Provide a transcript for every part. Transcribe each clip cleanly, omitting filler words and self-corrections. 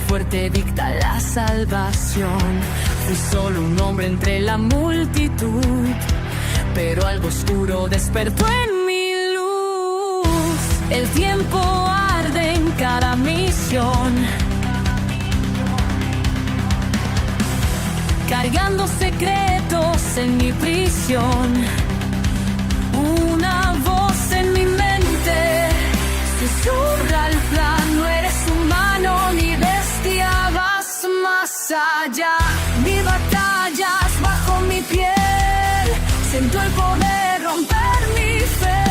fuerte dicta la salvación. Fui solo un hombre entre la multitud, pero algo oscuro despertó en mi luz. El tiempo arde en cada misión, cargando secretos en mi prisión. Una voz en mi mente susurra el plan: no eres humano ni bestia, vas más allá. Mi batalla es bajo mi piel, siento el poder romper mi fe,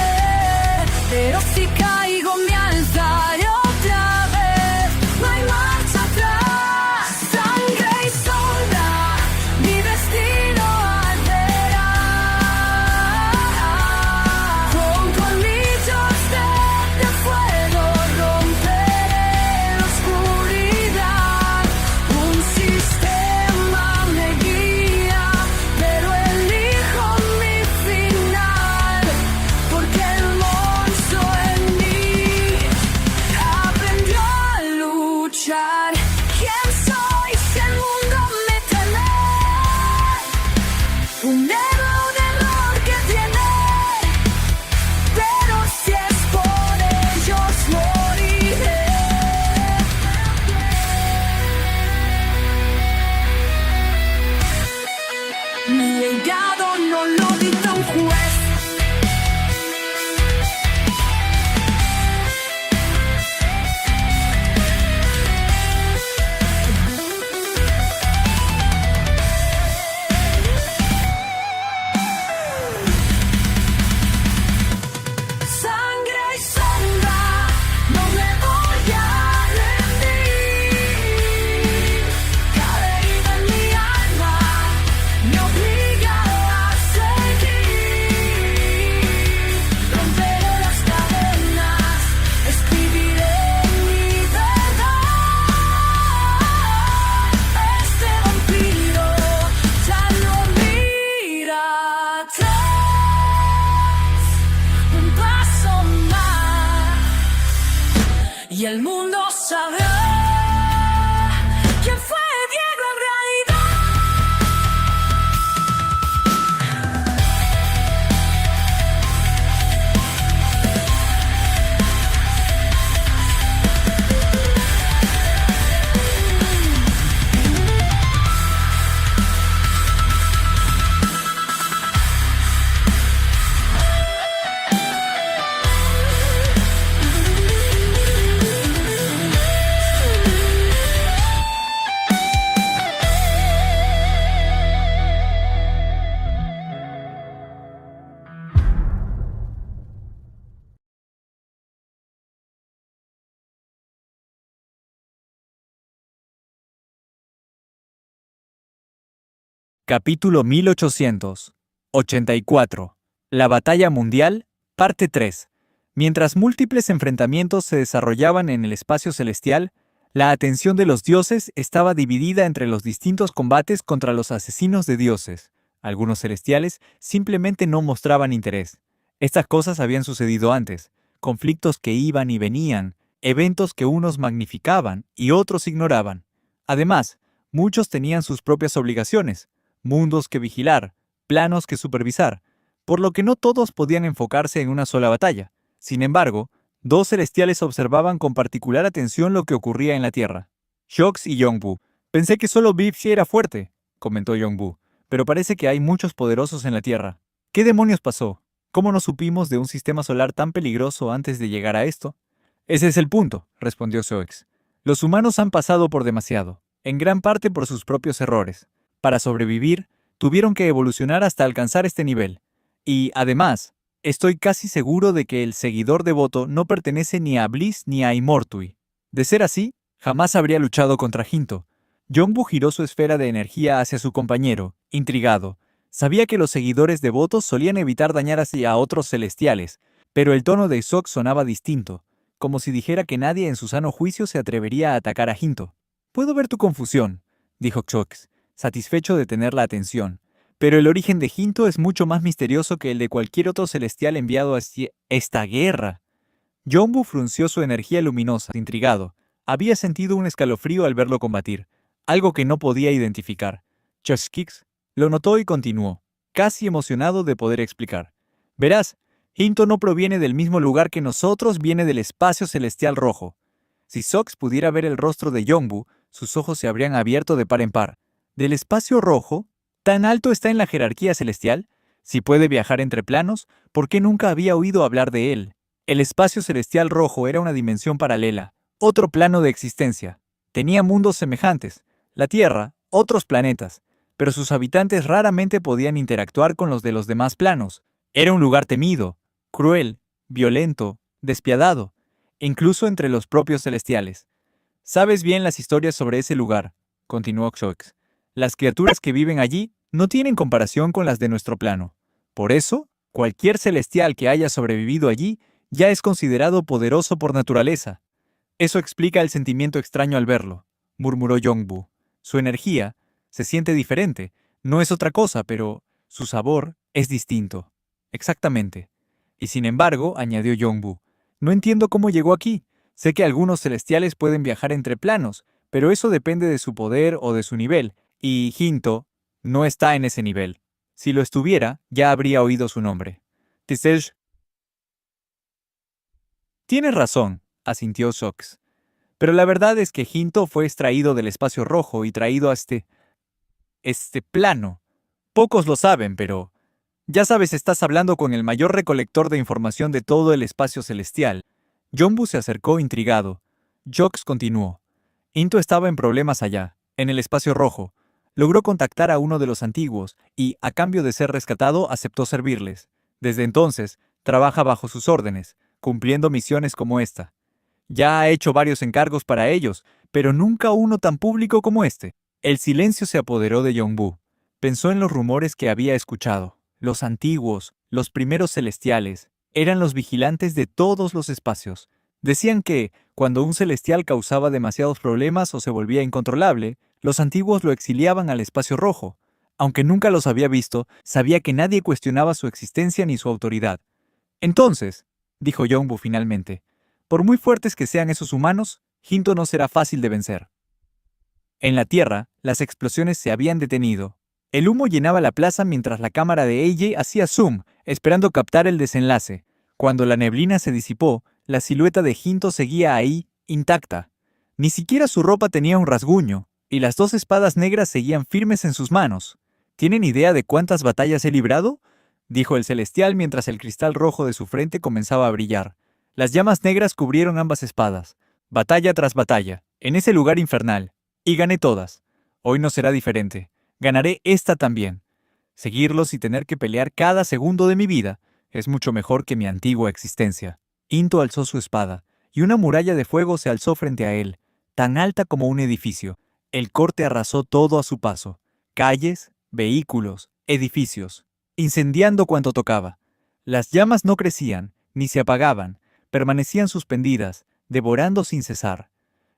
pero si caigo me alzaré otra vez. No hay marcha atrás, sangre y sombra, mi destino alterará. Con colmillos de fuego romperé la oscuridad. Un sistema me guía, pero elijo mi final, porque el monstruo en mí aprendió a luchar. ¿Quién soy si el mundo me teme? Un héroe de error que tiene, pero si es por ellos moriré. Mi legado no lo dicta un juez. Sangre y sombra, no me voy a rendir. Cada herida en mi alma me obliga a seguir. Romperé las cadenas, escribiré mi verdad. Este vampiro ya no mira atrás. Un paso más y el mundo sabrá quién fue Diego en realidad. Capítulo 1884. La Batalla Mundial, parte 3. Mientras múltiples enfrentamientos se desarrollaban en el espacio celestial, la atención de los dioses estaba dividida entre los distintos combates contra los asesinos de dioses. Algunos celestiales simplemente no mostraban interés. Estas cosas habían sucedido antes, conflictos que iban y venían, eventos que unos magnificaban y otros ignoraban. Además, muchos tenían sus propias obligaciones, mundos que vigilar, planos que supervisar, por lo que no todos podían enfocarse en una sola batalla. Sin embargo, dos celestiales observaban con particular atención lo que ocurría en la Tierra. Shox y Yongbu. Pensé que solo Bibsy era fuerte, comentó Yongbu, pero parece que hay muchos poderosos en la Tierra. ¿Qué demonios pasó? ¿Cómo no supimos de un sistema solar tan peligroso antes de llegar a esto? Ese es el punto, respondió Shox. Los humanos han pasado por demasiado, en gran parte por sus propios errores. Para sobrevivir, tuvieron que evolucionar hasta alcanzar este nivel. Y, además, estoy casi seguro de que el seguidor devoto no pertenece ni a Bliss ni a Immortui. De ser así, jamás habría luchado contra Jinto. Yongbu giró su esfera de energía hacia su compañero, intrigado. Sabía que los seguidores devotos solían evitar dañar a otros celestiales, pero el tono de Shox sonaba distinto, como si dijera que nadie en su sano juicio se atrevería a atacar a Jinto. «Puedo ver tu confusión», dijo Shox, satisfecho de tener la atención. «Pero el origen de Jinto es mucho más misterioso que el de cualquier otro celestial enviado hacia esta guerra». Yongbu frunció su energía luminosa, intrigado. Había sentido un escalofrío al verlo combatir, algo que no podía identificar. Choskix lo notó y continuó, casi emocionado de poder explicar. Verás, Hinto no proviene del mismo lugar que nosotros, viene del espacio celestial rojo. Si Sox pudiera ver el rostro de Yongbu, sus ojos se habrían abierto de par en par. ¿Del espacio rojo? ¿Tan alto está en la jerarquía celestial? Si puede viajar entre planos, ¿por qué nunca había oído hablar de él? El espacio celestial rojo era una dimensión paralela, otro plano de existencia. Tenía mundos semejantes, la Tierra, otros planetas, pero sus habitantes raramente podían interactuar con los de los demás planos. Era un lugar temido, cruel, violento, despiadado, incluso entre los propios celestiales. Sabes bien las historias sobre ese lugar, continuó Xox. Las criaturas que viven allí no tienen comparación con las de nuestro plano. Por eso, cualquier celestial que haya sobrevivido allí ya es considerado poderoso por naturaleza. Eso explica el sentimiento extraño al verlo, murmuró Yongbu. Su energía se siente diferente, no es otra cosa, pero su sabor es distinto. Exactamente. Y sin embargo, añadió Yongbu, no entiendo cómo llegó aquí. Sé que algunos celestiales pueden viajar entre planos, pero eso depende de su poder o de su nivel, y Hinto no está en ese nivel. Si lo estuviera, ya habría oído su nombre. Tiselsh. Tienes razón, asintió Sox. Pero la verdad es que Hinto fue extraído del espacio rojo y traído a este plano. Pocos lo saben, pero ya sabes, estás hablando con el mayor recolector de información de todo el espacio celestial. Yongbu se acercó intrigado. Jox continuó. Hinto estaba en problemas allá, en el espacio rojo. Logró contactar a uno de los antiguos y, a cambio de ser rescatado, aceptó servirles. Desde entonces, trabaja bajo sus órdenes, cumpliendo misiones como esta. Ya ha hecho varios encargos para ellos, pero nunca uno tan público como este. El silencio se apoderó de Yongbu. Pensó en los rumores que había escuchado. Los antiguos, los primeros celestiales, eran los vigilantes de todos los espacios. Decían que, cuando un celestial causaba demasiados problemas o se volvía incontrolable, los antiguos lo exiliaban al espacio rojo. Aunque nunca los había visto, sabía que nadie cuestionaba su existencia ni su autoridad. Entonces, dijo Yongbu finalmente, por muy fuertes que sean esos humanos, Hinto no será fácil de vencer. En la Tierra, las explosiones se habían detenido. El humo llenaba la plaza mientras la cámara de AJ hacía zoom, esperando captar el desenlace. Cuando la neblina se disipó, la silueta de Hinto seguía ahí, intacta. Ni siquiera su ropa tenía un rasguño, y las dos espadas negras seguían firmes en sus manos. ¿Tienen idea de cuántas batallas he librado?, dijo el celestial mientras el cristal rojo de su frente comenzaba a brillar. Las llamas negras cubrieron ambas espadas, batalla tras batalla, en ese lugar infernal, y gané todas. Hoy no será diferente. Ganaré esta también. Seguirlos y tener que pelear cada segundo de mi vida es mucho mejor que mi antigua existencia. Hinto alzó su espada, y una muralla de fuego se alzó frente a él, tan alta como un edificio. El corte arrasó todo a su paso. Calles, vehículos, edificios, incendiando cuanto tocaba. Las llamas no crecían, ni se apagaban, permanecían suspendidas, devorando sin cesar.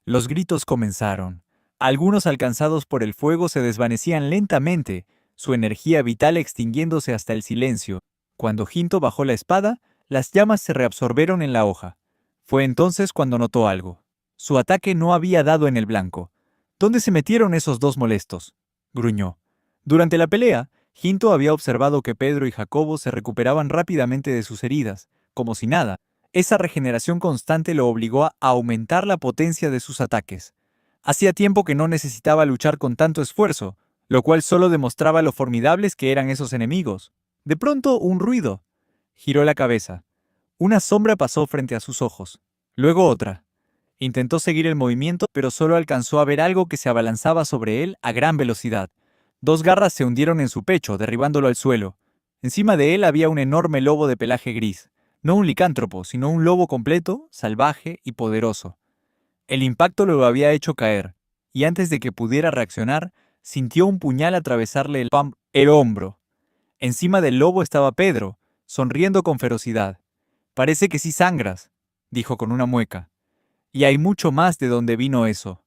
Los gritos comenzaron. Algunos alcanzados por el fuego se desvanecían lentamente, su energía vital extinguiéndose hasta el silencio. Cuando Hinto bajó la espada, las llamas se reabsorbieron en la hoja. Fue entonces cuando notó algo. Su ataque no había dado en el blanco. ¿Dónde se metieron esos dos molestos?, gruñó. Durante la pelea, Hinto había observado que Pedro y Jacobo se recuperaban rápidamente de sus heridas, como si nada. Esa regeneración constante lo obligó a aumentar la potencia de sus ataques. Hacía tiempo que no necesitaba luchar con tanto esfuerzo, lo cual solo demostraba lo formidables que eran esos enemigos. De pronto, un ruido. Giró la cabeza. Una sombra pasó frente a sus ojos. Luego otra. Intentó seguir el movimiento, pero solo alcanzó a ver algo que se abalanzaba sobre él a gran velocidad. Dos garras se hundieron en su pecho, derribándolo al suelo. Encima de él había un enorme lobo de pelaje gris. No un licántropo, sino un lobo completo, salvaje y poderoso. El impacto lo había hecho caer, y antes de que pudiera reaccionar, sintió un puñal atravesarle el hombro. Encima del lobo estaba Pedro, sonriendo con ferocidad. «Parece que sí sangras», dijo con una mueca. «Y hay mucho más de donde vino eso».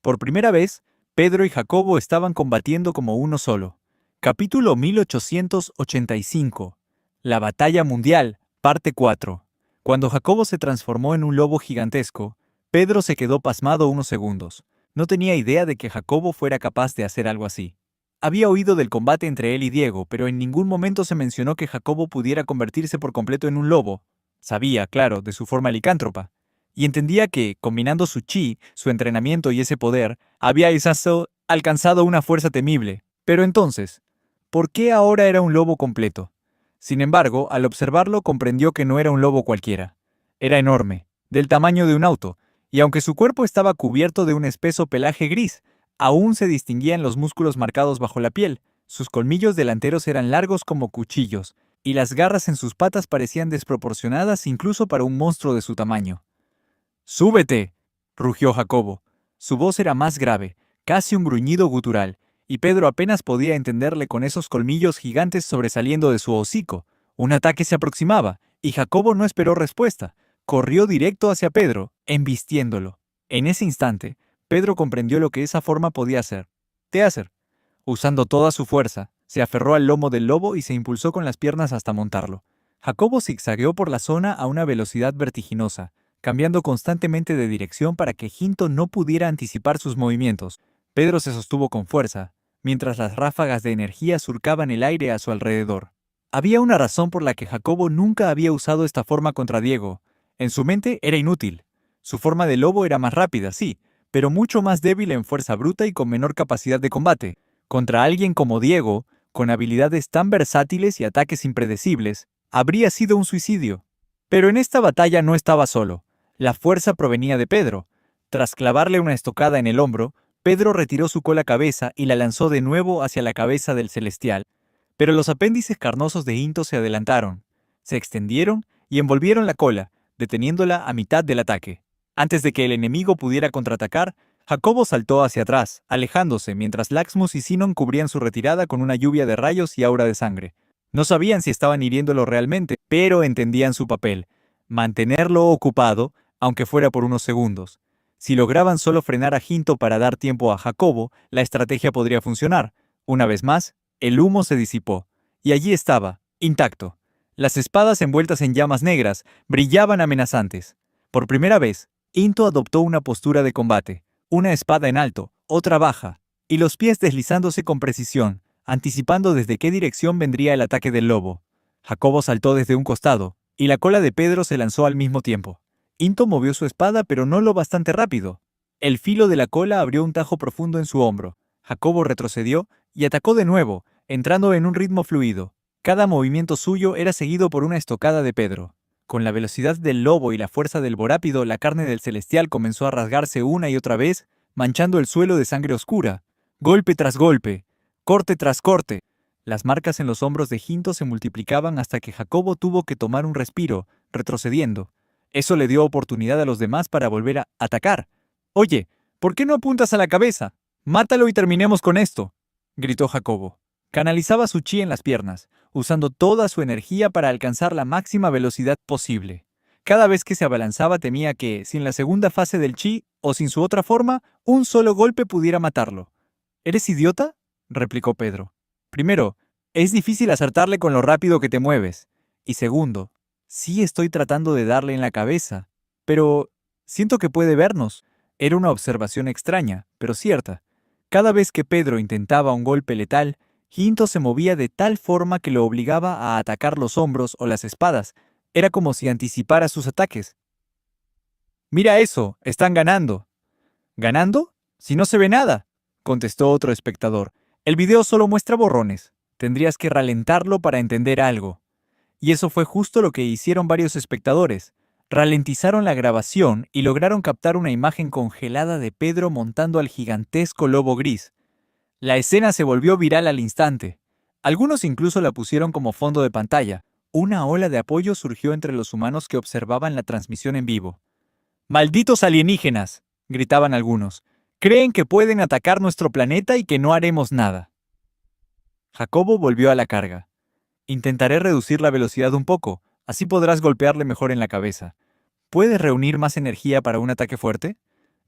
Por primera vez, Pedro y Jacobo estaban combatiendo como uno solo. Capítulo 1885. La batalla mundial, parte 4. Cuando Jacobo se transformó en un lobo gigantesco, Pedro se quedó pasmado unos segundos. No tenía idea de que Jacobo fuera capaz de hacer algo así. Había oído del combate entre él y Diego, pero en ningún momento se mencionó que Jacobo pudiera convertirse por completo en un lobo. Sabía, claro, de su forma licántropa. Y entendía que, combinando su chi, su entrenamiento y ese poder, había alcanzado una fuerza temible. Pero entonces, ¿por qué ahora era un lobo completo? Sin embargo, al observarlo comprendió que no era un lobo cualquiera. Era enorme, del tamaño de un auto, y aunque su cuerpo estaba cubierto de un espeso pelaje gris, aún se distinguían los músculos marcados bajo la piel. Sus colmillos delanteros eran largos como cuchillos, y las garras en sus patas parecían desproporcionadas incluso para un monstruo de su tamaño. ¡Súbete!, rugió Jacobo. Su voz era más grave, casi un gruñido gutural, y Pedro apenas podía entenderle con esos colmillos gigantes sobresaliendo de su hocico. Un ataque se aproximaba, y Jacobo no esperó respuesta. Corrió directo hacia Pedro, embistiéndolo. En ese instante, Pedro comprendió lo que esa forma podía hacer. Teaser. Usando toda su fuerza, se aferró al lomo del lobo y se impulsó con las piernas hasta montarlo. Jacobo zigzagueó por la zona a una velocidad vertiginosa, cambiando constantemente de dirección para que Ginto no pudiera anticipar sus movimientos. Pedro se sostuvo con fuerza, mientras las ráfagas de energía surcaban el aire a su alrededor. Había una razón por la que Jacobo nunca había usado esta forma contra Diego. En su mente era inútil. Su forma de lobo era más rápida, sí, pero mucho más débil en fuerza bruta y con menor capacidad de combate. Contra alguien como Diego, con habilidades tan versátiles y ataques impredecibles, habría sido un suicidio. Pero en esta batalla no estaba solo. La fuerza provenía de Pedro. Tras clavarle una estocada en el hombro, Pedro retiró su cola cabeza y la lanzó de nuevo hacia la cabeza del celestial. Pero los apéndices carnosos de Hinto se adelantaron, se extendieron y envolvieron la cola, deteniéndola a mitad del ataque. Antes de que el enemigo pudiera contraatacar, Jacobo saltó hacia atrás, alejándose, mientras Laxmus y Sinon cubrían su retirada con una lluvia de rayos y aura de sangre. No sabían si estaban hiriéndolo realmente, pero entendían su papel: mantenerlo ocupado, aunque fuera por unos segundos. Si lograban solo frenar a Ginto para dar tiempo a Jacobo, la estrategia podría funcionar. Una vez más, el humo se disipó, y allí estaba, intacto. Las espadas envueltas en llamas negras brillaban amenazantes. Por primera vez, Hinto adoptó una postura de combate, una espada en alto, otra baja, y los pies deslizándose con precisión, anticipando desde qué dirección vendría el ataque del lobo. Jacobo saltó desde un costado, y la cola de Pedro se lanzó al mismo tiempo. Hinto movió su espada, pero no lo bastante rápido. El filo de la cola abrió un tajo profundo en su hombro. Jacobo retrocedió y atacó de nuevo, entrando en un ritmo fluido. Cada movimiento suyo era seguido por una estocada de Pedro. Con la velocidad del lobo y la fuerza del vorápido, la carne del celestial comenzó a rasgarse una y otra vez, manchando el suelo de sangre oscura. Golpe tras golpe, corte tras corte. Las marcas en los hombros de Ginto se multiplicaban hasta que Jacobo tuvo que tomar un respiro, retrocediendo. Eso le dio oportunidad a los demás para volver a atacar. «Oye, ¿por qué no apuntas a la cabeza? Mátalo y terminemos con esto», gritó Jacobo. Canalizaba su chi en las piernas, usando toda su energía para alcanzar la máxima velocidad posible. Cada vez que se abalanzaba temía que, sin la segunda fase del chi, o sin su otra forma, un solo golpe pudiera matarlo. «¿Eres idiota?», replicó Pedro. «Primero, es difícil acertarle con lo rápido que te mueves. Y segundo, sí estoy tratando de darle en la cabeza, pero siento que puede vernos». Era una observación extraña, pero cierta. Cada vez que Pedro intentaba un golpe letal, Ginto se movía de tal forma que lo obligaba a atacar los hombros o las espadas. Era como si anticipara sus ataques. «Mira eso, están ganando». «¿Ganando? Si no se ve nada», contestó otro espectador. «El video solo muestra borrones. Tendrías que ralentarlo para entender algo». Y eso fue justo lo que hicieron varios espectadores. Ralentizaron la grabación y lograron captar una imagen congelada de Pedro montando al gigantesco lobo gris. La escena se volvió viral al instante. Algunos incluso la pusieron como fondo de pantalla. Una ola de apoyo surgió entre los humanos que observaban la transmisión en vivo. «¡Malditos alienígenas!», gritaban algunos. «Creen que pueden atacar nuestro planeta y que no haremos nada». Jacobo volvió a la carga. «Intentaré reducir la velocidad un poco, así podrás golpearle mejor en la cabeza. ¿Puedes reunir más energía para un ataque fuerte?»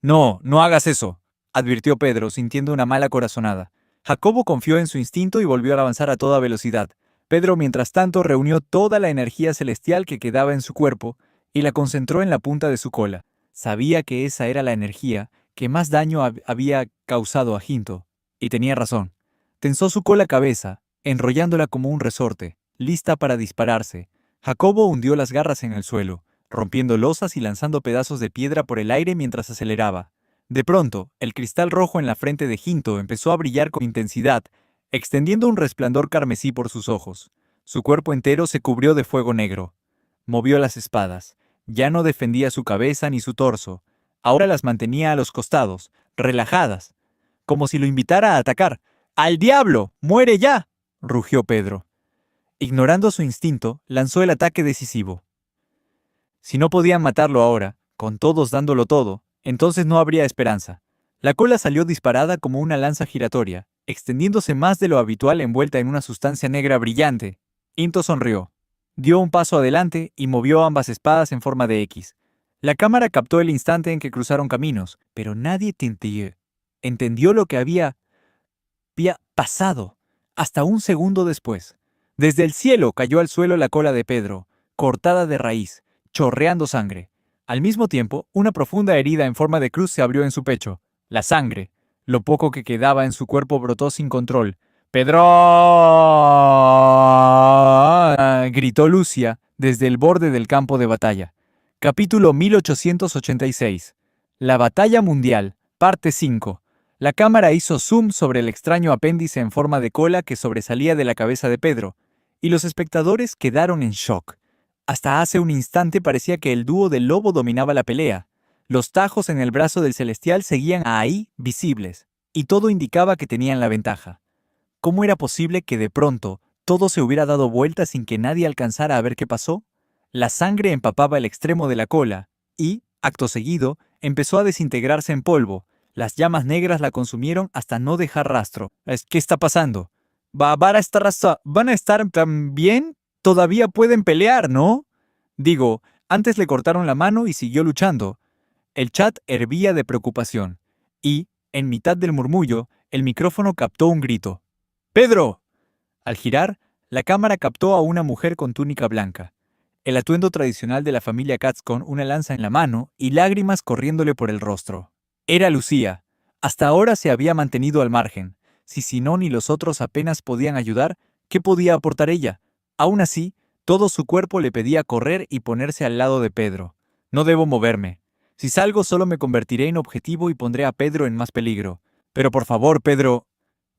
«No, no hagas eso», advirtió Pedro, sintiendo una mala corazonada. Jacobo confió en su instinto y volvió a avanzar a toda velocidad. Pedro, mientras tanto, reunió toda la energía celestial que quedaba en su cuerpo y la concentró en la punta de su cola. Sabía que esa era la energía que más daño había causado a Hinto. Y tenía razón. Tensó su cola cabeza, enrollándola como un resorte, lista para dispararse. Jacobo hundió las garras en el suelo, rompiendo losas y lanzando pedazos de piedra por el aire mientras aceleraba. De pronto, el cristal rojo en la frente de Hinto empezó a brillar con intensidad, extendiendo un resplandor carmesí por sus ojos. Su cuerpo entero se cubrió de fuego negro. Movió las espadas. Ya no defendía su cabeza ni su torso. Ahora las mantenía a los costados, relajadas, como si lo invitara a atacar. ¡Al diablo! ¡Muere ya!, rugió Pedro. Ignorando su instinto, lanzó el ataque decisivo. Si no podían matarlo ahora, con todos dándolo todo, entonces no habría esperanza. La cola salió disparada como una lanza giratoria, extendiéndose más de lo habitual envuelta en una sustancia negra brillante. Hinto sonrió. Dio un paso adelante y movió ambas espadas en forma de X. La cámara captó el instante en que cruzaron caminos, pero nadie entendió lo que había pasado, hasta un segundo después. Desde el cielo cayó al suelo la cola de Pedro, cortada de raíz, chorreando sangre. Al mismo tiempo, una profunda herida en forma de cruz se abrió en su pecho. La sangre, lo poco que quedaba en su cuerpo, brotó sin control. ¡Pedro!, gritó Lucia desde el borde del campo de batalla. Capítulo 1886. La batalla mundial, parte 5. La cámara hizo zoom sobre el extraño apéndice en forma de cola que sobresalía de la cabeza de Pedro, y los espectadores quedaron en shock. Hasta hace un instante parecía que el dúo del lobo dominaba la pelea. Los tajos en el brazo del celestial seguían ahí, visibles, y todo indicaba que tenían la ventaja. ¿Cómo era posible que de pronto todo se hubiera dado vuelta sin que nadie alcanzara a ver qué pasó? La sangre empapaba el extremo de la cola, y, acto seguido, empezó a desintegrarse en polvo. Las llamas negras la consumieron hasta no dejar rastro. ¿Qué está pasando? ¿Van a estar tan bien? Todavía pueden pelear, ¿no? Digo, antes le cortaron la mano y siguió luchando. El chat hervía de preocupación. Y, en mitad del murmullo, el micrófono captó un grito. ¡Pedro! Al girar, la cámara captó a una mujer con túnica blanca. El atuendo tradicional de la familia Katz, con una lanza en la mano y lágrimas corriéndole por el rostro. Era Lucía. Hasta ahora se había mantenido al margen. Si Sinón y los otros apenas podían ayudar, ¿qué podía aportar ella? Aún así, todo su cuerpo le pedía correr y ponerse al lado de Pedro. No debo moverme. Si salgo solo me convertiré en objetivo y pondré a Pedro en más peligro. Pero por favor, Pedro,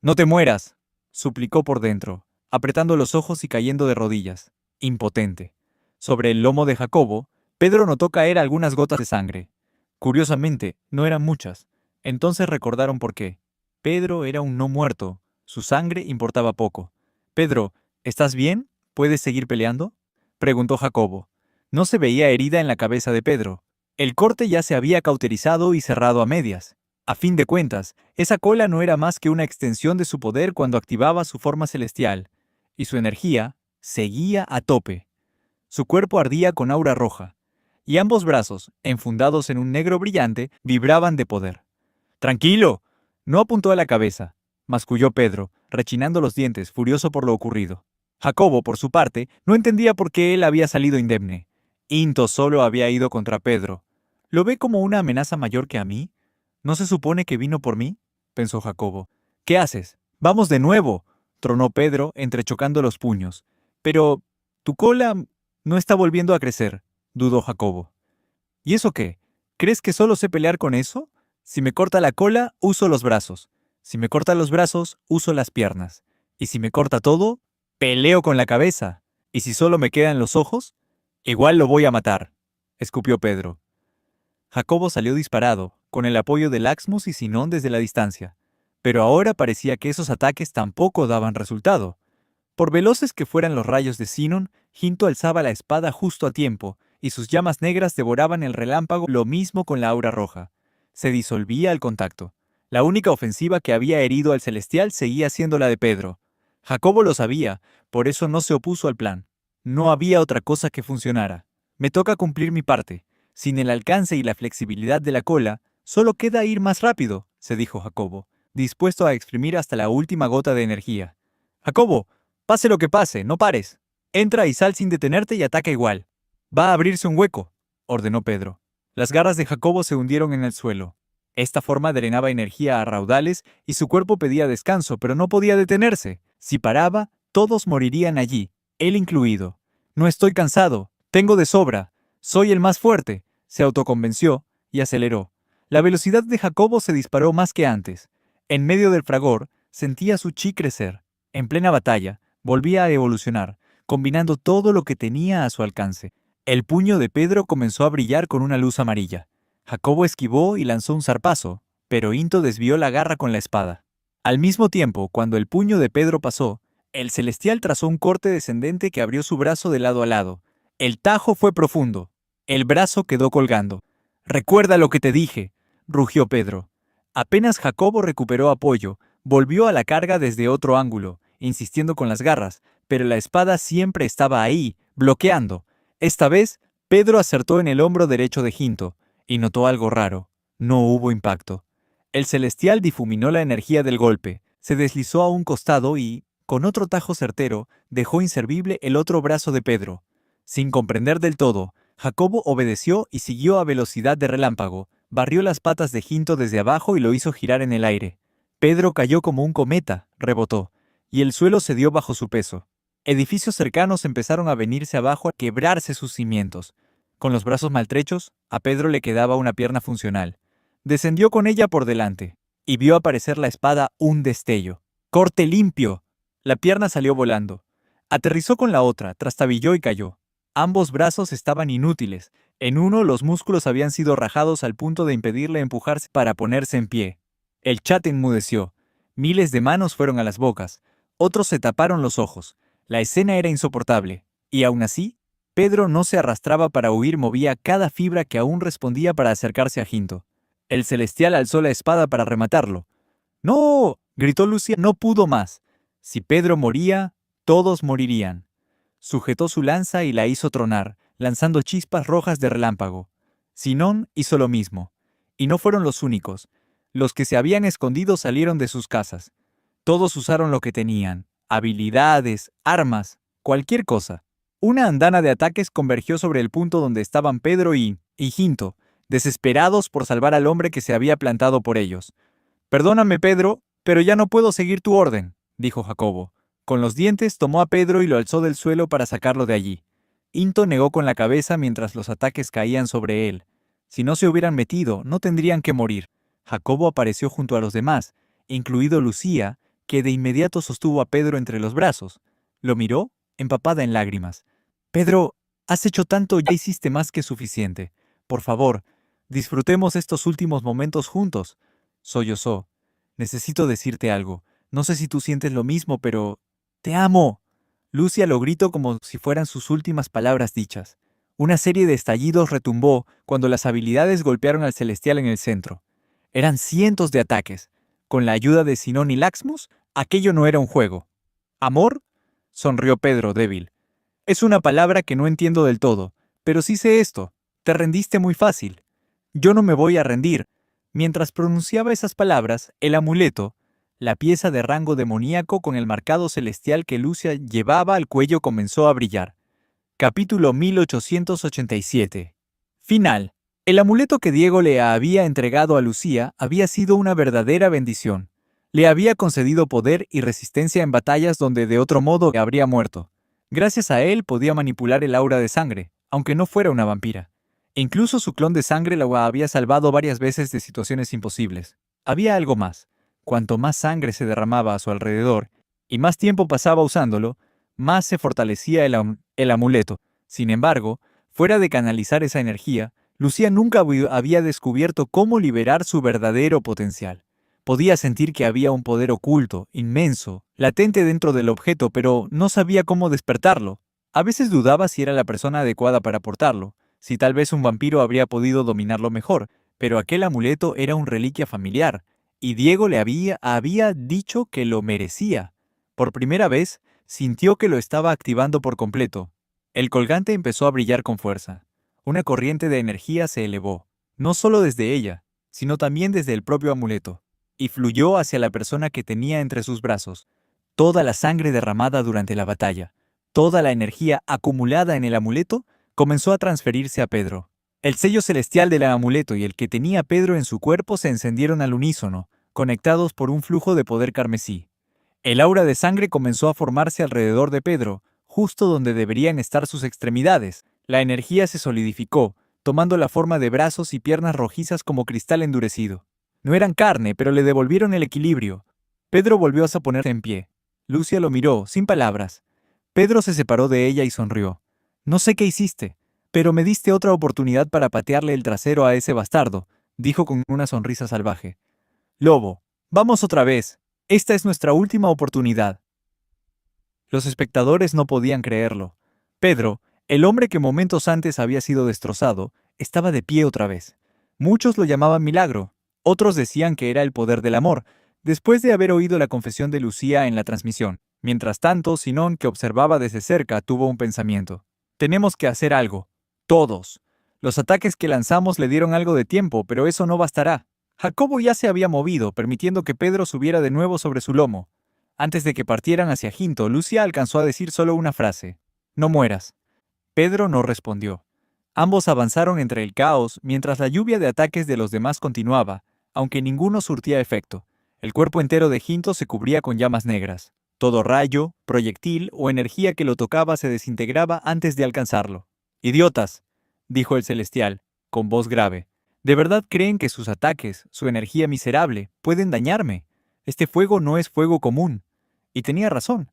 no te mueras, suplicó por dentro, apretando los ojos y cayendo de rodillas, impotente. Sobre el lomo de Jacobo, Pedro notó caer algunas gotas de sangre. Curiosamente, no eran muchas. Entonces recordaron por qué. Pedro era un no muerto. Su sangre importaba poco. «Pedro, ¿estás bien? ¿Puedes seguir peleando?», preguntó Jacobo. No se veía herida en la cabeza de Pedro. El corte ya se había cauterizado y cerrado a medias. A fin de cuentas, esa cola no era más que una extensión de su poder cuando activaba su forma celestial, y su energía seguía a tope. Su cuerpo ardía con aura roja, y ambos brazos, enfundados en un negro brillante, vibraban de poder. «¡Tranquilo!», no apuntó a la cabeza, masculló Pedro, rechinando los dientes, furioso por lo ocurrido. Jacobo, por su parte, no entendía por qué él había salido indemne. Hinto solo había ido contra Pedro. ¿Lo ve como una amenaza mayor que a mí? ¿No se supone que vino por mí?, pensó Jacobo. «¿Qué haces? ¡Vamos de nuevo!», tronó Pedro, entrechocando los puños. «Pero tu cola no está volviendo a crecer», dudó Jacobo. «¿Y eso qué? ¿Crees que solo sé pelear con eso? Si me corta la cola, uso los brazos. Si me corta los brazos, uso las piernas. Y si me corta todo, peleo con la cabeza. Y si solo me quedan los ojos, igual lo voy a matar», escupió Pedro. Jacobo salió disparado, con el apoyo de Laxmus y Sinón desde la distancia. Pero ahora parecía que esos ataques tampoco daban resultado. Por veloces que fueran los rayos de Sinon, Hinto alzaba la espada justo a tiempo, y sus llamas negras devoraban el relámpago, lo mismo con la aura roja. Se disolvía al contacto. La única ofensiva que había herido al celestial seguía siendo la de Pedro. Jacobo lo sabía, por eso no se opuso al plan. No había otra cosa que funcionara. «Me toca cumplir mi parte. Sin el alcance y la flexibilidad de la cola, solo queda ir más rápido», se dijo Jacobo, dispuesto a exprimir hasta la última gota de energía. «Jacobo, pase lo que pase, no pares. Entra y sal sin detenerte y ataca igual». «Va a abrirse un hueco», ordenó Pedro. Las garras de Jacobo se hundieron en el suelo. Esta forma drenaba energía a raudales y su cuerpo pedía descanso, pero no podía detenerse. Si paraba, todos morirían allí, él incluido. No estoy cansado, tengo de sobra, soy el más fuerte, se autoconvenció y aceleró. La velocidad de Jacobo se disparó más que antes. En medio del fragor, sentía su chi crecer. En plena batalla, volvía a evolucionar, combinando todo lo que tenía a su alcance. El puño de Pedro comenzó a brillar con una luz amarilla. Jacobo esquivó y lanzó un zarpazo, pero Into desvió la garra con la espada. Al mismo tiempo, cuando el puño de Pedro pasó, el celestial trazó un corte descendente que abrió su brazo de lado a lado. El tajo fue profundo. El brazo quedó colgando. «Recuerda lo que te dije», rugió Pedro. Apenas Jacobo recuperó apoyo, volvió a la carga desde otro ángulo, insistiendo con las garras, pero la espada siempre estaba ahí, bloqueando. Esta vez, Pedro acertó en el hombro derecho de Ginto, y notó algo raro. No hubo impacto. El celestial difuminó la energía del golpe, se deslizó a un costado y, con otro tajo certero, dejó inservible el otro brazo de Pedro. Sin comprender del todo, Jacobo obedeció y siguió a velocidad de relámpago, barrió las patas de Ginto desde abajo y lo hizo girar en el aire. Pedro cayó como un cometa, rebotó, y el suelo cedió bajo su peso. Edificios cercanos empezaron a venirse abajo a quebrarse sus cimientos. Con los brazos maltrechos, a Pedro le quedaba una pierna funcional. Descendió con ella por delante, y vio aparecer la espada un destello. ¡Corte limpio! La pierna salió volando. Aterrizó con la otra, trastabilló y cayó. Ambos brazos estaban inútiles. En uno los músculos habían sido rajados al punto de impedirle empujarse para ponerse en pie. El chat enmudeció. Miles de manos fueron a las bocas. Otros se taparon los ojos. La escena era insoportable. Y aún así, Pedro no se arrastraba para huir, movía cada fibra que aún respondía para acercarse a Ginto. El celestial alzó la espada para rematarlo. ¡No! Gritó Lucia, no pudo más. Si Pedro moría, todos morirían. Sujetó su lanza y la hizo tronar, lanzando chispas rojas de relámpago. Sinón hizo lo mismo. Y no fueron los únicos. Los que se habían escondido salieron de sus casas. Todos usaron lo que tenían, habilidades, armas, cualquier cosa. Una andana de ataques convergió sobre el punto donde estaban Pedro y Ginto, desesperados por salvar al hombre que se había plantado por ellos. «Perdóname, Pedro, pero ya no puedo seguir tu orden», dijo Jacobo. Con los dientes tomó a Pedro y lo alzó del suelo para sacarlo de allí. Into negó con la cabeza mientras los ataques caían sobre él. Si no se hubieran metido, no tendrían que morir. Jacobo apareció junto a los demás, incluido Lucía, que de inmediato sostuvo a Pedro entre los brazos. Lo miró, empapada en lágrimas. «Pedro, has hecho tanto, ya hiciste más que suficiente. Por favor, disfrutemos estos últimos momentos juntos», sollozó. «Necesito decirte algo. No sé si tú sientes lo mismo, pero... ¡te amo!». Lucia lo gritó como si fueran sus últimas palabras dichas. Una serie de estallidos retumbó cuando las habilidades golpearon al celestial en el centro. Eran cientos de ataques. Con la ayuda de Sinón y Laxmus, aquello no era un juego. «¿Amor?», sonrió Pedro, débil. «Es una palabra que no entiendo del todo, pero sí sé esto. Te rendiste muy fácil. Yo no me voy a rendir». Mientras pronunciaba esas palabras, el amuleto, la pieza de rango demoníaco con el marcado celestial que Lucia llevaba al cuello, comenzó a brillar. Capítulo 1887. Final. El amuleto que Diego le había entregado a Lucía había sido una verdadera bendición. Le había concedido poder y resistencia en batallas donde de otro modo habría muerto. Gracias a él podía manipular el aura de sangre, aunque no fuera una vampira. Incluso su clon de sangre la había salvado varias veces de situaciones imposibles. Había algo más. Cuanto más sangre se derramaba a su alrededor, y más tiempo pasaba usándolo, más se fortalecía el amuleto. Sin embargo, fuera de canalizar esa energía, Lucía nunca había descubierto cómo liberar su verdadero potencial. Podía sentir que había un poder oculto, inmenso, latente dentro del objeto, pero no sabía cómo despertarlo. A veces dudaba si era la persona adecuada para portarlo, si tal vez un vampiro habría podido dominarlo mejor, pero aquel amuleto era una reliquia familiar, y Diego le había dicho que lo merecía. Por primera vez, sintió que lo estaba activando por completo. El colgante empezó a brillar con fuerza. Una corriente de energía se elevó, no solo desde ella, sino también desde el propio amuleto, y fluyó hacia la persona que tenía entre sus brazos. Toda la sangre derramada durante la batalla, toda la energía acumulada en el amuleto, comenzó a transferirse a Pedro. El sello celestial del amuleto y el que tenía Pedro en su cuerpo se encendieron al unísono, conectados por un flujo de poder carmesí. El aura de sangre comenzó a formarse alrededor de Pedro, justo donde deberían estar sus extremidades. La energía se solidificó, tomando la forma de brazos y piernas rojizas como cristal endurecido. No eran carne, pero le devolvieron el equilibrio. Pedro volvió a ponerse en pie. Lucia lo miró, sin palabras. Pedro se separó de ella y sonrió. No sé qué hiciste, pero me diste otra oportunidad para patearle el trasero a ese bastardo, dijo con una sonrisa salvaje. Lobo, vamos otra vez. Esta es nuestra última oportunidad. Los espectadores no podían creerlo. Pedro, el hombre que momentos antes había sido destrozado, estaba de pie otra vez. Muchos lo llamaban milagro, otros decían que era el poder del amor, después de haber oído la confesión de Lucía en la transmisión. Mientras tanto, Sinón, que observaba desde cerca, tuvo un pensamiento. Tenemos que hacer algo. Todos. Los ataques que lanzamos le dieron algo de tiempo, pero eso no bastará. Jacobo ya se había movido, permitiendo que Pedro subiera de nuevo sobre su lomo. Antes de que partieran hacia Ginto, Lucia alcanzó a decir solo una frase. No mueras. Pedro no respondió. Ambos avanzaron entre el caos mientras la lluvia de ataques de los demás continuaba, aunque ninguno surtía efecto. El cuerpo entero de Ginto se cubría con llamas negras. Todo rayo, proyectil o energía que lo tocaba se desintegraba antes de alcanzarlo. «Idiotas», dijo el celestial, con voz grave. «¿De verdad creen que sus ataques, su energía miserable, pueden dañarme? Este fuego no es fuego común». Y tenía razón.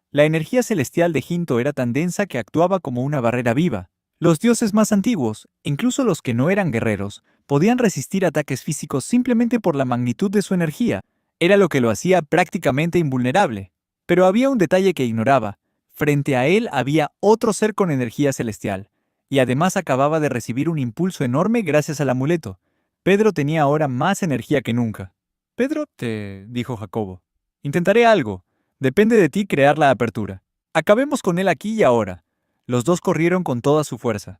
La energía celestial de Ginto era tan densa que actuaba como una barrera viva. Los dioses más antiguos, incluso los que no eran guerreros, podían resistir ataques físicos simplemente por la magnitud de su energía. Era lo que lo hacía prácticamente invulnerable. Pero había un detalle que ignoraba. Frente a él había otro ser con energía celestial, y además acababa de recibir un impulso enorme gracias al amuleto. Pedro tenía ahora más energía que nunca. «Pedro, te dijo Jacobo. Intentaré algo. Depende de ti crear la apertura. Acabemos con él aquí y ahora». Los dos corrieron con toda su fuerza.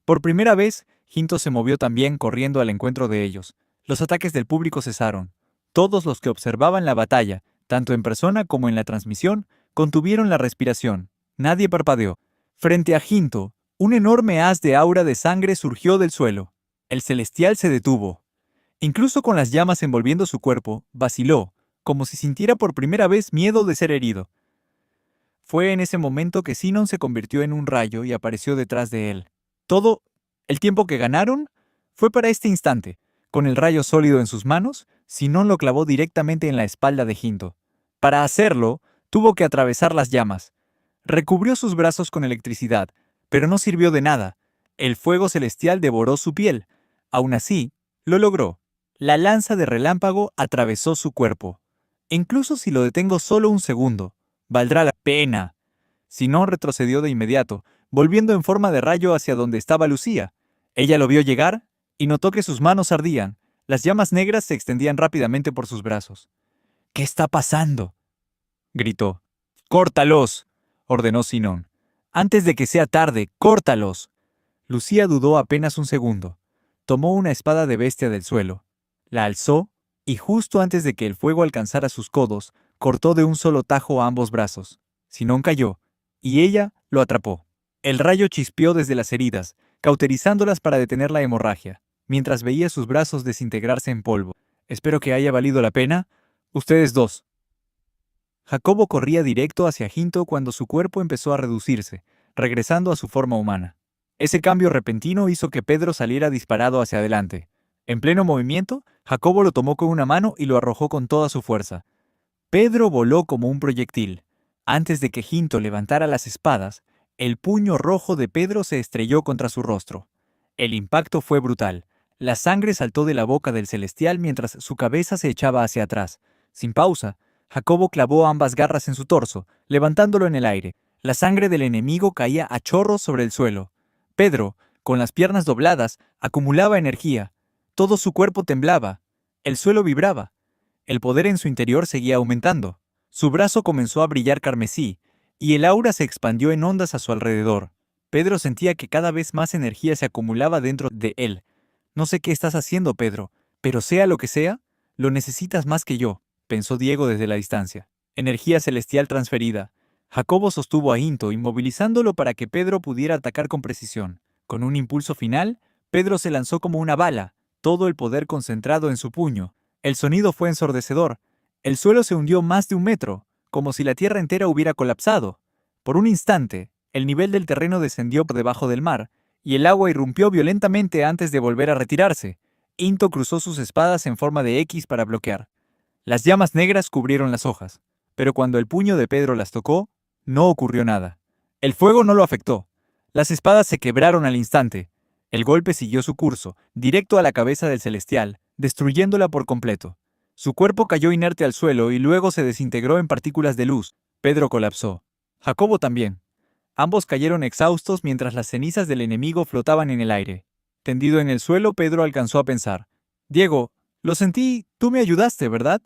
Por primera vez, Ginto se movió también corriendo al encuentro de ellos. Los ataques del público cesaron. Todos los que observaban la batalla, tanto en persona como en la transmisión, contuvieron la respiración. Nadie parpadeó. Frente a Ginto, un enorme haz de aura de sangre surgió del suelo. El celestial se detuvo. Incluso con las llamas envolviendo su cuerpo, vaciló, como si sintiera por primera vez miedo de ser herido. Fue en ese momento que Sinon se convirtió en un rayo y apareció detrás de él. Todo el tiempo que ganaron fue para este instante. Con el rayo sólido en sus manos, Sinon lo clavó directamente en la espalda de Ginto. Para hacerlo, tuvo que atravesar las llamas. Recubrió sus brazos con electricidad, pero no sirvió de nada. El fuego celestial devoró su piel. Aún así, lo logró. La lanza de relámpago atravesó su cuerpo. Incluso si lo detengo solo un segundo, valdrá la pena. Sinon retrocedió de inmediato, volviendo en forma de rayo hacia donde estaba Lucía. Ella lo vio llegar y notó que sus manos ardían. Las llamas negras se extendían rápidamente por sus brazos. «¿Qué está pasando?», gritó. «¡Córtalos!», ordenó Sinon. «Antes de que sea tarde, córtalos». Lucía dudó apenas un segundo. Tomó una espada de bestia del suelo. La alzó y justo antes de que el fuego alcanzara sus codos, cortó de un solo tajo a ambos brazos. Sinon cayó, y ella lo atrapó. El rayo chispeó desde las heridas, cauterizándolas para detener la hemorragia, mientras veía sus brazos desintegrarse en polvo. «Espero que haya valido la pena. Ustedes dos». Jacobo corría directo hacia Ginto cuando su cuerpo empezó a reducirse, regresando a su forma humana. Ese cambio repentino hizo que Pedro saliera disparado hacia adelante. En pleno movimiento, Jacobo lo tomó con una mano y lo arrojó con toda su fuerza. Pedro voló como un proyectil. Antes de que Ginto levantara las espadas, el puño rojo de Pedro se estrelló contra su rostro. El impacto fue brutal. La sangre saltó de la boca del celestial mientras su cabeza se echaba hacia atrás. Sin pausa, Jacobo clavó ambas garras en su torso, levantándolo en el aire. La sangre del enemigo caía a chorros sobre el suelo. Pedro, con las piernas dobladas, acumulaba energía. Todo su cuerpo temblaba. El suelo vibraba. El poder en su interior seguía aumentando. Su brazo comenzó a brillar carmesí, y el aura se expandió en ondas a su alrededor. Pedro sentía que cada vez más energía se acumulaba dentro de él. «No sé qué estás haciendo, Pedro, pero sea lo que sea, lo necesitas más que yo», pensó Diego desde la distancia. Energía celestial transferida. Jacobo sostuvo a Ginto, inmovilizándolo para que Pedro pudiera atacar con precisión. Con un impulso final, Pedro se lanzó como una bala, todo el poder concentrado en su puño. El sonido fue ensordecedor. El suelo se hundió más de 1 metro, como si la tierra entera hubiera colapsado. Por un instante, el nivel del terreno descendió por debajo del mar, y el agua irrumpió violentamente antes de volver a retirarse. Into cruzó sus espadas en forma de X para bloquear. Las llamas negras cubrieron las hojas, pero cuando el puño de Pedro las tocó, no ocurrió nada. El fuego no lo afectó. Las espadas se quebraron al instante. El golpe siguió su curso, directo a la cabeza del celestial, destruyéndola por completo. Su cuerpo cayó inerte al suelo y luego se desintegró en partículas de luz. Pedro colapsó. Jacobo también. Ambos cayeron exhaustos mientras las cenizas del enemigo flotaban en el aire. Tendido en el suelo, Pedro alcanzó a pensar: Diego, lo sentí, tú me ayudaste, ¿verdad?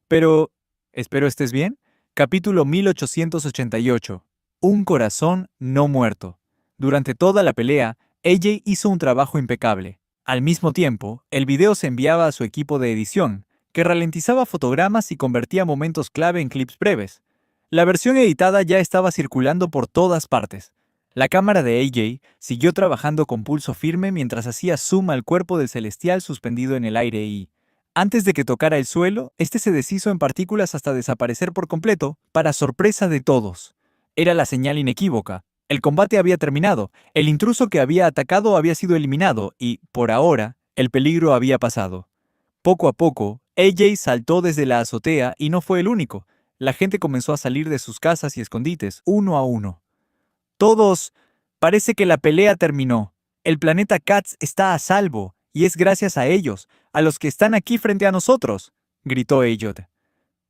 Pero... ¿espero estés bien? Capítulo 1888. Un corazón no muerto. Durante toda la pelea, AJ hizo un trabajo impecable. Al mismo tiempo, el video se enviaba a su equipo de edición, que ralentizaba fotogramas y convertía momentos clave en clips breves. La versión editada ya estaba circulando por todas partes. La cámara de AJ siguió trabajando con pulso firme mientras hacía zoom al cuerpo del celestial suspendido en el aire y, antes de que tocara el suelo, este se deshizo en partículas hasta desaparecer por completo, para sorpresa de todos. Era la señal inequívoca. El combate había terminado, el intruso que había atacado había sido eliminado y, por ahora, el peligro había pasado. Poco a poco, AJ saltó desde la azotea y no fue el único. La gente comenzó a salir de sus casas y escondites, uno a uno. Todos, parece que la pelea terminó. El planeta Katz está a salvo, y es gracias a ellos, a los que están aquí frente a nosotros, gritó Elliot.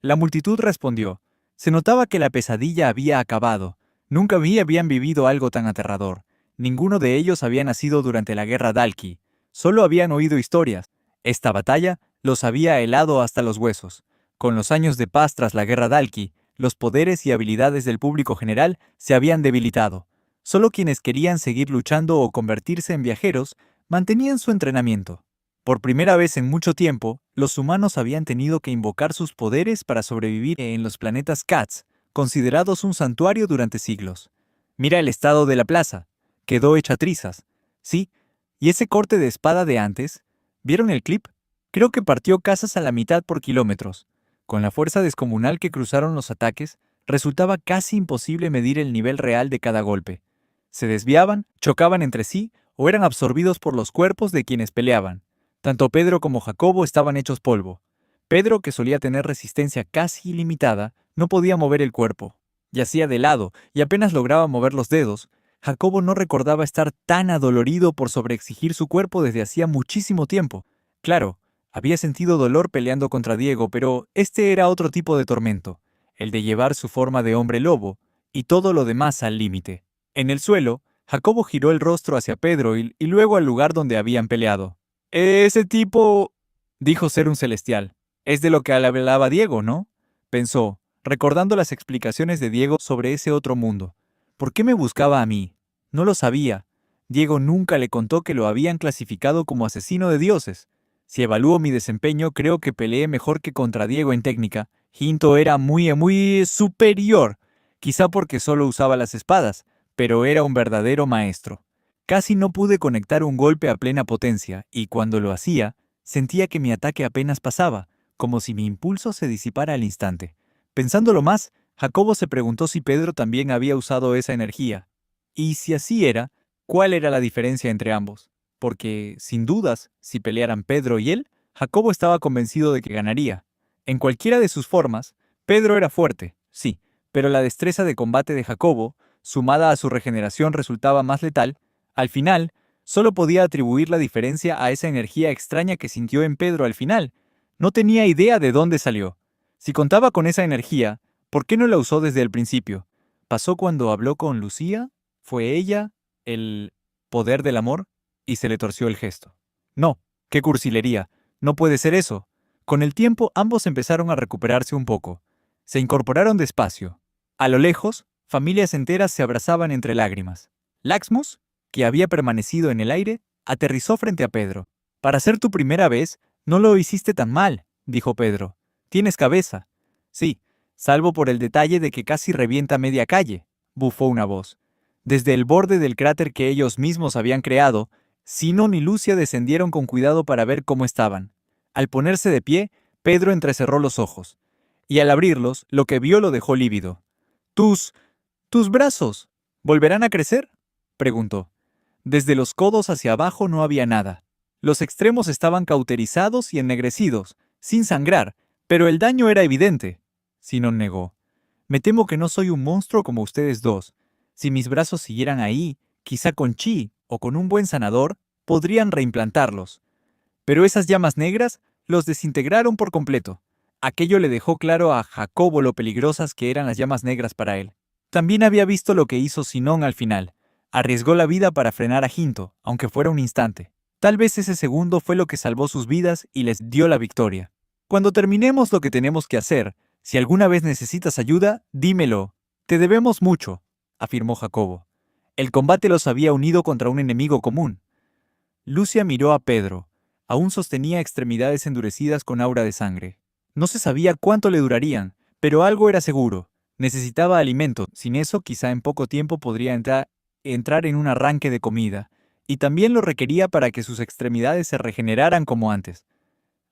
La multitud respondió. Se notaba que la pesadilla había acabado. Nunca habían vivido algo tan aterrador. Ninguno de ellos había nacido durante la guerra Dalki. Solo habían oído historias. Esta batalla los había helado hasta los huesos. Con los años de paz tras la guerra Dalki, los poderes y habilidades del público general se habían debilitado. Solo quienes querían seguir luchando o convertirse en viajeros mantenían su entrenamiento. Por primera vez en mucho tiempo, los humanos habían tenido que invocar sus poderes para sobrevivir en los planetas Katz, considerados un santuario durante siglos. Mira el estado de la plaza. Quedó hecha trizas. Sí, y ese corte de espada de antes, ¿vieron el clip? Creo que partió casas a la mitad por kilómetros. Con la fuerza descomunal que cruzaron los ataques, resultaba casi imposible medir el nivel real de cada golpe. Se desviaban, chocaban entre sí o eran absorbidos por los cuerpos de quienes peleaban. Tanto Pedro como Jacobo estaban hechos polvo. Pedro, que solía tener resistencia casi ilimitada, no podía mover el cuerpo. Yacía de lado y apenas lograba mover los dedos. Jacobo no recordaba estar tan adolorido por sobreexigir su cuerpo desde hacía muchísimo tiempo. Claro, había sentido dolor peleando contra Diego, pero este era otro tipo de tormento, el de llevar su forma de hombre lobo, y todo lo demás al límite. En el suelo, Jacobo giró el rostro hacia Pedro y luego al lugar donde habían peleado. «Ese tipo», dijo ser un celestial. «Es de lo que hablaba Diego, ¿no?», pensó, recordando las explicaciones de Diego sobre ese otro mundo. ¿Por qué me buscaba a mí? No lo sabía. Diego nunca le contó que lo habían clasificado como asesino de dioses. Si evalúo mi desempeño, creo que peleé mejor que contra Diego en técnica. Hinto era muy superior, quizá porque solo usaba las espadas, pero era un verdadero maestro. Casi no pude conectar un golpe a plena potencia, y cuando lo hacía, sentía que mi ataque apenas pasaba, como si mi impulso se disipara al instante. Pensándolo más, Jacobo se preguntó si Pedro también había usado esa energía. Y si así era, ¿cuál era la diferencia entre ambos? Porque, sin dudas, si pelearan Pedro y él, Jacobo estaba convencido de que ganaría. En cualquiera de sus formas, Pedro era fuerte, sí, pero la destreza de combate de Jacobo, sumada a su regeneración, resultaba más letal. Al final, solo podía atribuir la diferencia a esa energía extraña que sintió en Pedro al final. No tenía idea de dónde salió. Si contaba con esa energía, ¿por qué no la usó desde el principio? ¿Pasó cuando habló con Lucía? ¿Fue ella el poder del amor? Y se le torció el gesto. No, qué cursilería. No puede ser eso. Con el tiempo, ambos empezaron a recuperarse un poco. Se incorporaron despacio. A lo lejos, familias enteras se abrazaban entre lágrimas. Laxmus, que había permanecido en el aire, aterrizó frente a Pedro. «Para ser tu primera vez, no lo hiciste tan mal», dijo Pedro. «Tienes cabeza». «Sí, salvo por el detalle de que casi revienta media calle», bufó una voz. Desde el borde del cráter que ellos mismos habían creado, Zinón y Lucia descendieron con cuidado para ver cómo estaban. Al ponerse de pie, Pedro entrecerró los ojos, y al abrirlos, lo que vio lo dejó lívido. «¿Tus brazos volverán a crecer?», preguntó. Desde los codos hacia abajo no había nada. Los extremos estaban cauterizados y ennegrecidos, sin sangrar, pero el daño era evidente. Zinón negó. «Me temo que no soy un monstruo como ustedes dos. Si mis brazos siguieran ahí, quizá con chi o con un buen sanador, podrían reimplantarlos. Pero esas llamas negras los desintegraron por completo». Aquello le dejó claro a Jacobo lo peligrosas que eran las llamas negras para él. También había visto lo que hizo Zinón al final. Arriesgó la vida para frenar a Ginto, aunque fuera un instante. Tal vez ese segundo fue lo que salvó sus vidas y les dio la victoria. Cuando terminemos lo que tenemos que hacer, si alguna vez necesitas ayuda, dímelo. Te debemos mucho, afirmó Jacobo. El combate los había unido contra un enemigo común. Lucia miró a Pedro. Aún sostenía extremidades endurecidas con aura de sangre. No se sabía cuánto le durarían, pero algo era seguro. Necesitaba alimento. Sin eso, quizá en poco tiempo podría entrar en un arranque de comida. Y también lo requería para que sus extremidades se regeneraran como antes.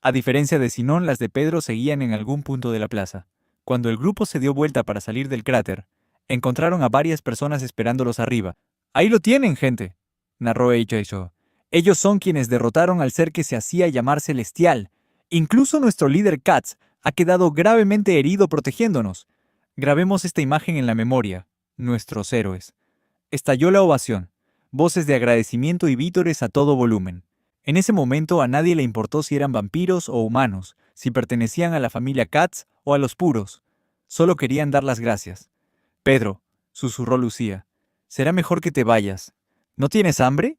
A diferencia de Zinón, las de Pedro seguían en algún punto de la plaza. Cuando el grupo se dio vuelta para salir del cráter, encontraron a varias personas esperándolos arriba. «Ahí lo tienen, gente», narró H.H.O. «Ellos son quienes derrotaron al ser que se hacía llamar Celestial. Incluso nuestro líder Katz ha quedado gravemente herido protegiéndonos. Grabemos esta imagen en la memoria. Nuestros héroes». Estalló la ovación. Voces de agradecimiento y vítores a todo volumen. En ese momento a nadie le importó si eran vampiros o humanos, si pertenecían a la familia Katz o a los puros. Solo querían dar las gracias. «Pedro», susurró Lucía, «será mejor que te vayas. ¿No tienes hambre?».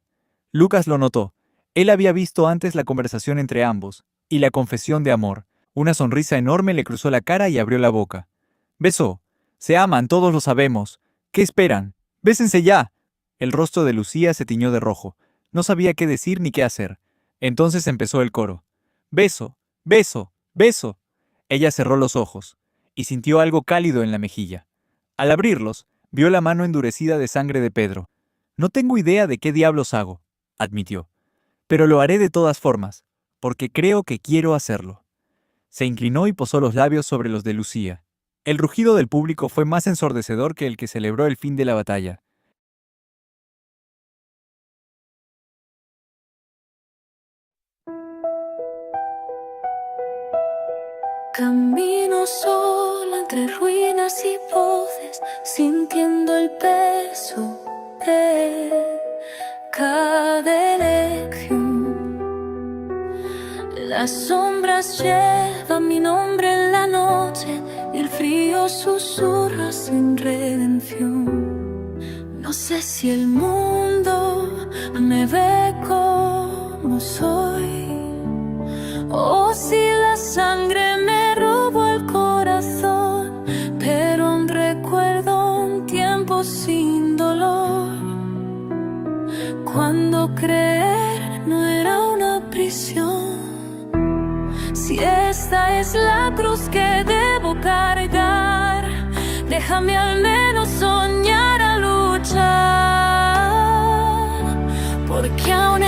Lucas lo notó. Él había visto antes la conversación entre ambos, y la confesión de amor. Una sonrisa enorme le cruzó la cara y abrió la boca. «Beso. Se aman, todos lo sabemos. ¿Qué esperan? ¡Bésense ya!». El rostro de Lucía se tiñó de rojo. No sabía qué decir ni qué hacer. Entonces empezó el coro. «Beso, beso, beso». Ella cerró los ojos, y sintió algo cálido en la mejilla. Al abrirlos, vio la mano endurecida de sangre de Pedro. «No tengo idea de qué diablos hago», admitió. «Pero lo haré de todas formas, porque creo que quiero hacerlo». Se inclinó y posó los labios sobre los de Lucía. El rugido del público fue más ensordecedor que el que celebró el fin de la batalla. Camino sola entre ruinas y voces, sintiendo el peso de cada elección. Las sombras llevan mi nombre en la noche y el frío susurra sin redención. No sé si el mundo me ve como soy o si la sangre me robó el corazón, pero aún recuerdo un tiempo sin dolor, cuando creer no era una prisión. Si esta es la cruz que debo cargar, déjame al menos soñar a luchar, porque aún